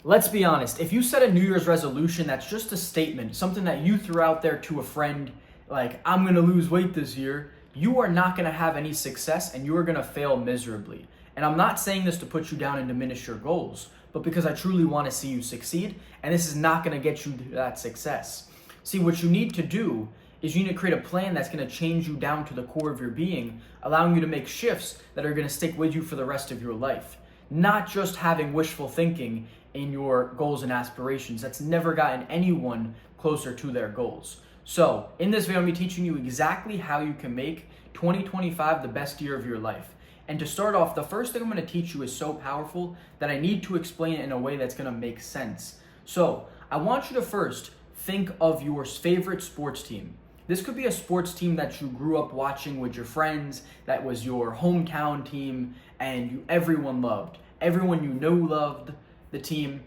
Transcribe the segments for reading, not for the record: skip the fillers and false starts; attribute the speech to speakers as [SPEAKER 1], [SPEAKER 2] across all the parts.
[SPEAKER 1] Let's be honest, if you set a New Year's resolution that's just a statement, something that you threw out there to a friend, like, I'm gonna lose weight this year, you are not gonna have any success and you are gonna fail miserably. And I'm not saying this to put you down and diminish your goals, but because I truly wanna see you succeed, and this is not gonna get you to that success. See, what you need to do is you need to create a plan that's gonna change you down to the core of your being, allowing you to make shifts that are gonna stick with you for the rest of your life. Not just having wishful thinking in your goals and aspirations. That's never gotten anyone closer to their goals. So in this video, I'm gonna be teaching you exactly how you can make 2025 the best year of your life. And to start off, the first thing I'm gonna teach you is so powerful that I need to explain it in a way that's gonna make sense. So I want you to first think of your favorite sports team. This could be a sports team that you grew up watching with your friends, that was your hometown team, and everyone loved. Everyone you know loved the team.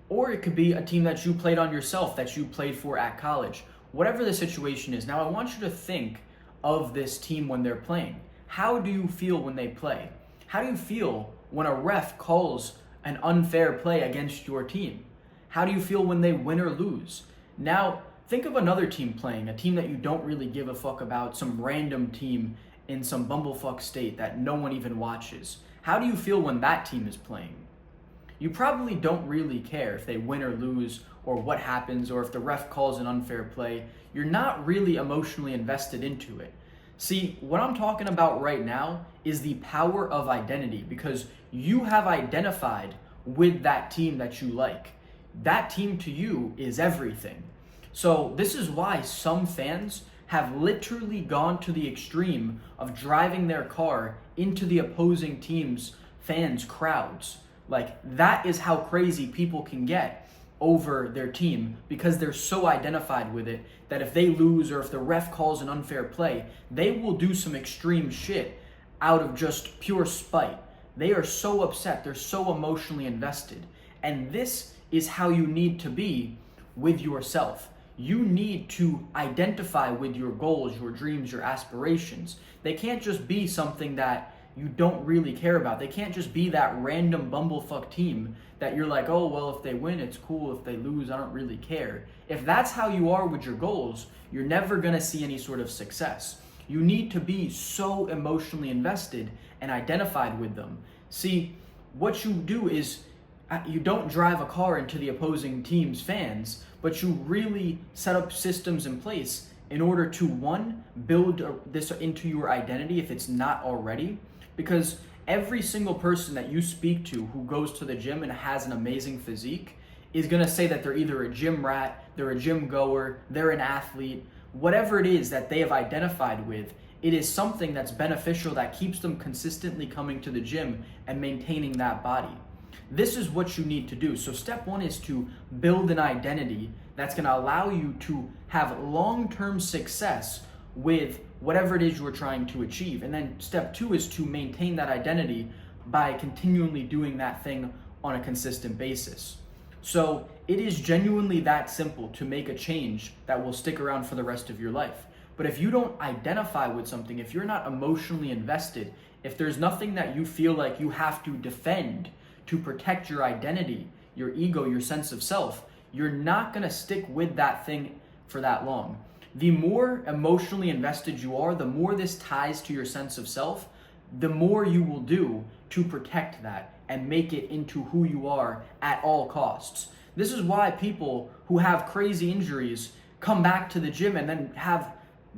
[SPEAKER 1] Or it could be a team that you played on yourself, that you played for at college. Whatever the situation is. Now I want you to think of this team when they're playing. How do you feel when they play? How do you feel when a ref calls an unfair play against your team? How do you feel when they win or lose? Now, think of another team playing, a team that you don't really give a fuck about, some random team in some bumblefuck state that no one even watches. How do you feel when that team is playing? You probably don't really care if they win or lose or what happens or if the ref calls an unfair play. You're not really emotionally invested into it. See, what I'm talking about right now is the power of identity, because you have identified with that team that you like. That team to you is everything. So this is why some fans have literally gone to the extreme of driving their car into the opposing team's fans' crowds. Like, that is how crazy people can get over their team, because they're so identified with it that if they lose or if the ref calls an unfair play, they will do some extreme shit out of just pure spite. They are so upset, they're so emotionally invested. And this is how you need to be with yourself. You need to identify with your goals, your dreams, your aspirations. They can't just be something that you don't really care about. They can't just be that random bumblefuck team that you're like, oh, well, if they win, it's cool. If they lose, I don't really care. If that's how you are with your goals, you're never gonna see any sort of success. You need to be so emotionally invested and identified with them. See, what you do is you don't drive a car into the opposing team's fans, but you really set up systems in place in order to, one, build this into your identity if it's not already. Because every single person that you speak to who goes to the gym and has an amazing physique is gonna say that they're either a gym rat, they're a gym goer, they're an athlete. Whatever it is that they have identified with, it is something that's beneficial that keeps them consistently coming to the gym and maintaining that body. This is what you need to do. So step one is to build an identity that's gonna allow you to have long-term success with whatever it is you're trying to achieve. And then step two is to maintain that identity by continually doing that thing on a consistent basis. So it is genuinely that simple to make a change that will stick around for the rest of your life. But if you don't identify with something, if you're not emotionally invested, if there's nothing that you feel like you have to defend to protect your identity, your ego, your sense of self, you're not gonna stick with that thing for that long. The more emotionally invested you are, the more this ties to your sense of self, the more you will do to protect that and make it into who you are at all costs. This is why people who have crazy injuries come back to the gym and then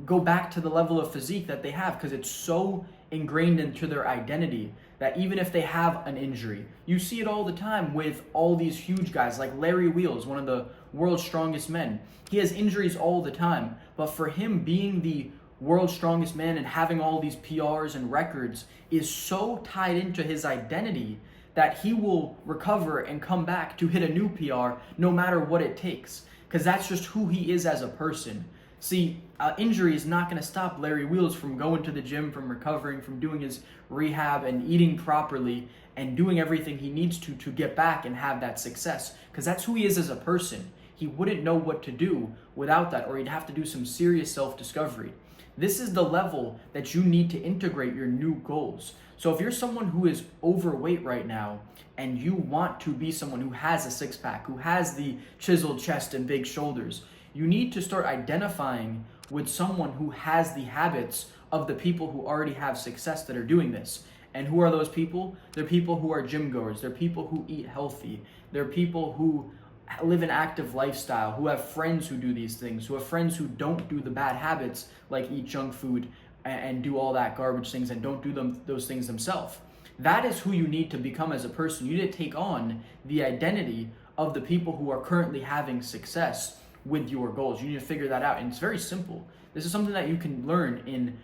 [SPEAKER 1] go back to the level of physique that they have, because it's so ingrained into their identity that even if they have an injury, you see it all the time with all these huge guys like Larry Wheels, one of the world's strongest men. He has injuries all the time, but for him, being the world's strongest man and having all these PRs and records is so tied into his identity that he will recover and come back to hit a new PR no matter what it takes, because that's just who he is as a person. See, injury is not going to stop Larry Wheels from going to the gym, from recovering, from doing his rehab and eating properly and doing everything he needs to get back and have that success, because that's who he is as a person. He wouldn't know what to do without that, or he'd have to do some serious self-discovery. This is the level that you need to integrate your new goals. So if you're someone who is overweight right now and you want to be someone who has a six pack, who has the chiseled chest and big shoulders, you need to start identifying with someone who has the habits of the people who already have success that are doing this. And who are those people? They're people who are gym goers. They're people who eat healthy. They're people who live an active lifestyle, who have friends who do these things, who have friends who don't do the bad habits like eat junk food and do all that garbage things and don't do those things themselves. That is who you need to become as a person. You need to take on the identity of the people who are currently having success with your goals. You need to figure that out. And it's very simple. This is something that you can learn in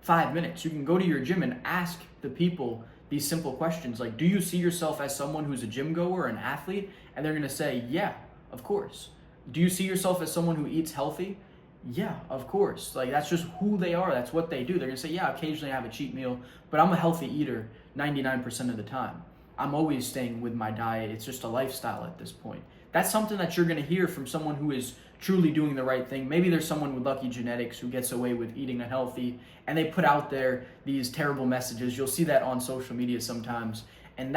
[SPEAKER 1] 5 minutes. You can go to your gym and ask the people these simple questions like, do you see yourself as someone who's a gym goer or an athlete? And they're going to say, yeah, of course. Do you see yourself as someone who eats healthy? Yeah, of course. Like, that's just who they are. That's what they do. They're going to say, yeah, occasionally I have a cheat meal, but I'm a healthy eater 99% of the time. I'm always staying with my diet. It's just a lifestyle at this point. That's something that you're going to hear from someone who is truly doing the right thing. Maybe there's someone with lucky genetics who gets away with eating unhealthy and they put out there these terrible messages. You'll see that on social media sometimes. And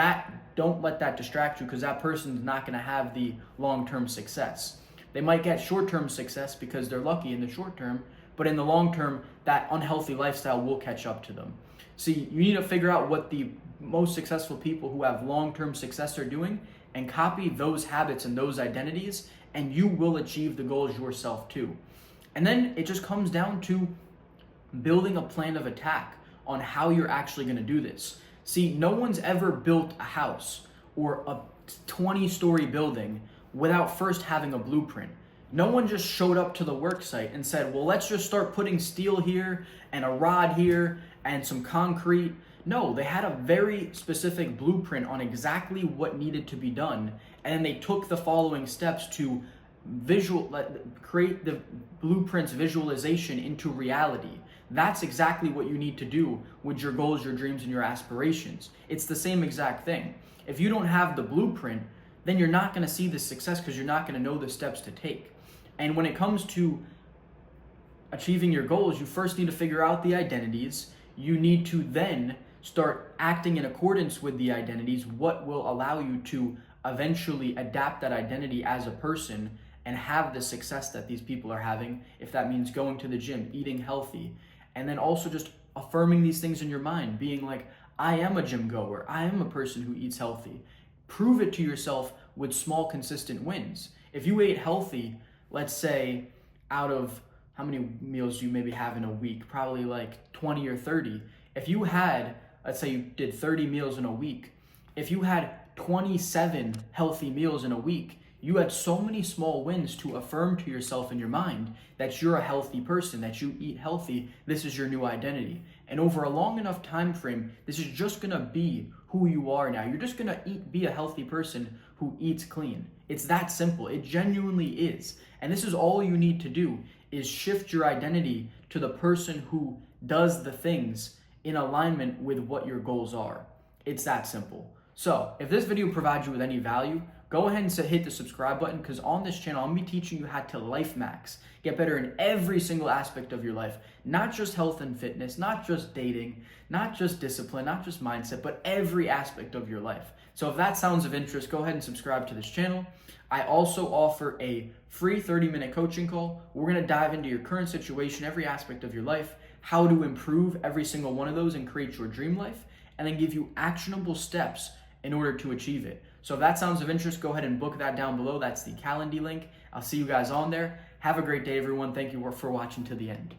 [SPEAKER 1] don't let that distract you, because that person's not going to have the long-term success. They might get short-term success because they're lucky in the short term, but in the long term, that unhealthy lifestyle will catch up to them. See, you need to figure out what the most successful people who have long-term success are doing and copy those habits and those identities, and you will achieve the goals yourself too. And then it just comes down to building a plan of attack on how you're actually going to do this. See, no one's ever built a house or a 20-story building without first having a blueprint. No one just showed up to the work site and said, well, let's just start putting steel here and a rod here and some concrete. No, they had a very specific blueprint on exactly what needed to be done. And then they took the following steps to create the blueprint's visualization into reality. That's exactly what you need to do with your goals, your dreams, and your aspirations. It's the same exact thing. If you don't have the blueprint, then you're not going to see the success because you're not going to know the steps to take. And when it comes to achieving your goals, you first need to figure out the identities. You need to then start acting in accordance with the identities, what will allow you to eventually adapt that identity as a person and have the success that these people are having, if that means going to the gym, eating healthy, and then also just affirming these things in your mind, being like, I am a gym goer, I am a person who eats healthy. Prove it to yourself with small, consistent wins. If you ate healthy, let's say out of how many meals you maybe have in a week, probably like 20 or 30. If you had, let's say you did 30 meals in a week, if you had 27 healthy meals in a week, you had so many small wins to affirm to yourself in your mind that you're a healthy person, that you eat healthy, this is your new identity. And over a long enough time frame, this is just gonna be who you are now. You're just gonna be a healthy person who eats clean. It's that simple. It genuinely is. And this is all you need to do, is shift your identity to the person who does the things in alignment with what your goals are. It's that simple. So if this video provides you with any value, go ahead and hit the subscribe button, because on this channel, I'm going to be teaching you how to life max, get better in every single aspect of your life, not just health and fitness, not just dating, not just discipline, not just mindset, but every aspect of your life. So if that sounds of interest, go ahead and subscribe to this channel. I also offer a free 30-minute coaching call. We're going to dive into your current situation, every aspect of your life, how to improve every single one of those and create your dream life, and then give you actionable steps in order to achieve it. So if that sounds of interest, go ahead and book that down below. That's the Calendly link. I'll see you guys on there. Have a great day, everyone. Thank you for watching to the end.